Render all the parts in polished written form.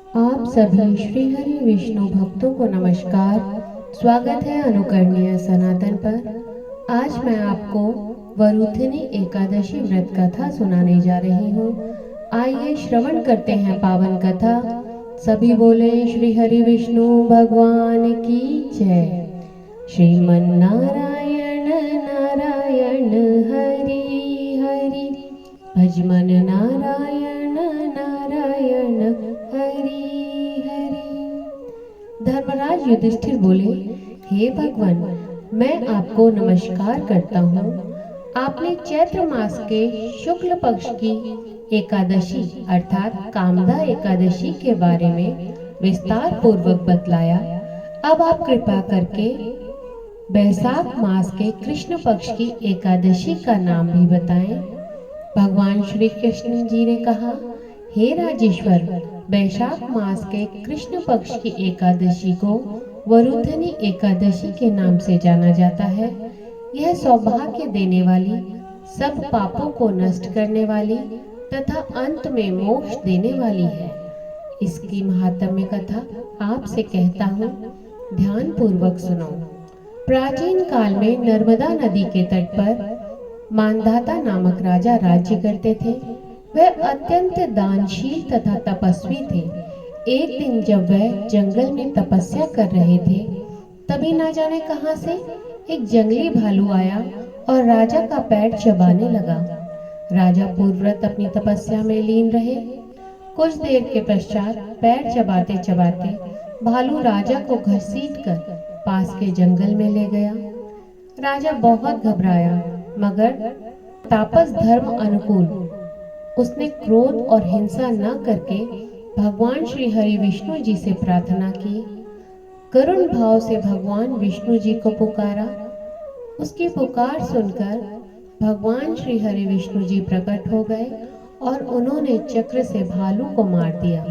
आप सभी श्री हरि विष्णु भक्तों को नमस्कार। स्वागत है अनुकरणीय सनातन पर। आज मैं आपको वरुथिनी एकादशी व्रत कथा सुनाने जा रही हूँ। आइए श्रवण करते हैं पावन कथा। सभी बोले श्री हरि विष्णु भगवान की जय। श्रीमन नारायण नारायण हरि हरि, भजमन नारायण नारायण हरि हरि। धर्मराज युधिष्ठिर बोले, हे भगवान, मैं आपको नमस्कार करता हूँ। आपने चैत्र मास के शुक्ल पक्ष की एकादशी अर्थात कामदा एकादशी के बारे में विस्तार पूर्वक बतलाया। अब आप कृपा करके बैसाख मास के कृष्ण पक्ष की एकादशी का नाम भी बताएं। भगवान श्री कृष्ण जी ने कहा, हे राजेश्वर, बैसाख मास के कृष्ण पक्ष की एकादशी को वरुधनी एकादशी के नाम से जाना जाता है। यह सौभाग्य देने वाली, सब पापों को नष्ट करने वाली तथा अंत में मोक्ष देने वाली है। इसकी महात्म्य कथा आपसे कहता हूँ, ध्यान पूर्वक सुनो। प्राचीन काल में नर्मदा नदी के तट पर मानधाता नामक राजा राज्य करते थे। वह अत्यंत दानशील तथा तपस्वी थे। एक दिन जब वह जंगल में तपस्या कर रहे थे, तभी ना जाने कहां से एक जंगली भालू आया और राजा का पैर चबाने लगा। राजा पूर्ववत अपनी तपस्या में लीन रहे। कुछ देर के पश्चात पैर चबाते चबाते भालू राजा को घसीटकर पास के जंगल में ले गया। राजा बहुत घबराया, मगर तापस धर्म अनुकूल उसने क्रोध और हिंसा न करके भगवान श्री हरि विष्णु जी से प्रार्थना की। करुण भाव से भगवान विष्णु जी को पुकारा। उसकी पुकार सुनकर भगवान श्री हरि विष्णु जी प्रकट हो गए और उन्होंने चक्र से भालू को मार दिया।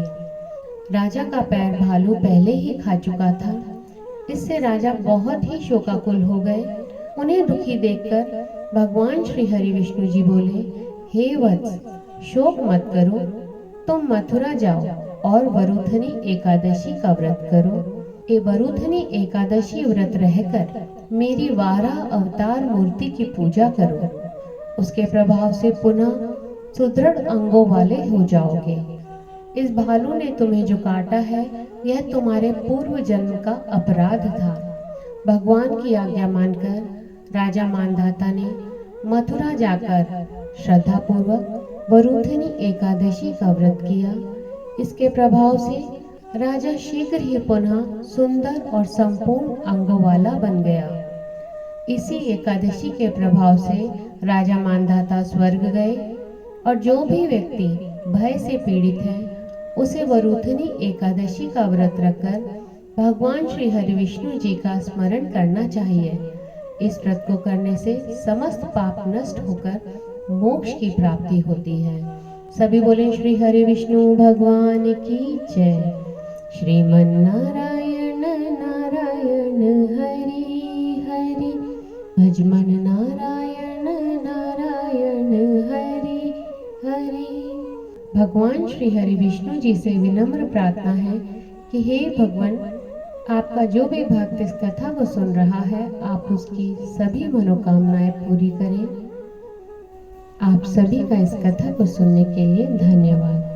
राजा का पैर भालू पहले ही खा चुका था। इससे राजा बहुत ही शोकाकुल हो गए। उन्हें दुखी देखकर भगवान श्री हरि विष्णु जी बोले, हे वत्स, शोक मत करो। तुम मथुरा जाओ और वरुधनी एकादशी का व्रत करो। ये वरुधनी एकादशी व्रत रहकर मेरी वाराह अवतार मूर्ति की पूजा करो। उसके प्रभाव से पुनः सुदृढ़ अंगों वाले हो जाओगे। इस भालू ने तुम्हें जो काटा है, यह तुम्हारे पूर्व जन्म का अपराध था। भगवान की आज्ञा मानकर राजा मानधाता ने मथुरा जाकर श्रद्धा पूर्वक वरुधनी एकादशी का व्रत किया। इसके प्रभाव से राजा शीघ्र ही पुनः सुंदर और संपूर्ण अंगों वाला बन गया। इसी एकादशी के प्रभाव से राजा मानधाता स्वर्ग गए और जो भी व्यक्ति भय से पीड़ित है, उसे वरुधनी एकादशी का व्रत रखकर भगवान श्री हरि विष्णु जी का स्मरण करना चाहिए। इस व्रत को करने से समस्त पाप नष्ट होकर मोक्ष की प्राप्ति होती है। सभी बोले श्री हरि विष्णु भगवान की जय। श्रीमन नारायण नारायण हरि हरि, भजमन नारायण नारायण हरि हरि। भगवान श्री हरि विष्णु जी से विनम्र प्रार्थना है कि हे भगवान, आपका जो भी भक्त इस कथा को सुन रहा है, आप उसकी सभी मनोकामनाएं पूरी करें। आप सभी का इस कथा को सुनने के लिए धन्यवाद।